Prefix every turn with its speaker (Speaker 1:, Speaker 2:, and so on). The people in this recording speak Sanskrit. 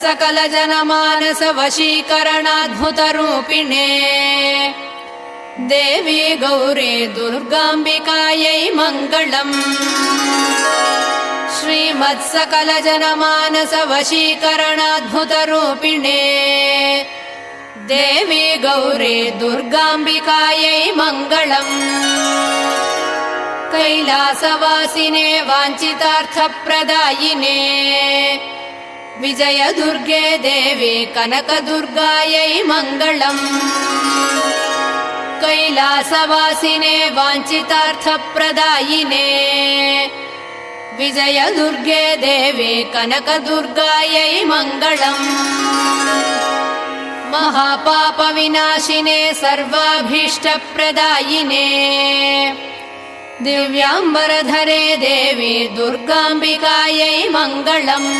Speaker 1: सकल जनमानस वशीकरणाद्भुतरूपिणे देवी गौरी दुर्गाम्बिकायै मङ्गलम्। श्रीमत्सकल जनमानस वशीकरणाद्भुतरूपिणे देवी गौरी दुर्गाम्बिकायै मङ्गलम्। कैलासवासिने वाञ्छितार्थप्रदायिने विजय दुर्गे देवी कनकदुर्गायै मङ्गलम्। कैलासवासिने वाञ्छितार्थप्रदायिने विजय दुर्गे देवी कनकदुर्गायै मङ्गलम्। महापापविनाशिने सर्वाभीष्टप्रदायिने दिव्याम्बरधरे देवी दुर्गाम्बिकायै मङ्गलम्।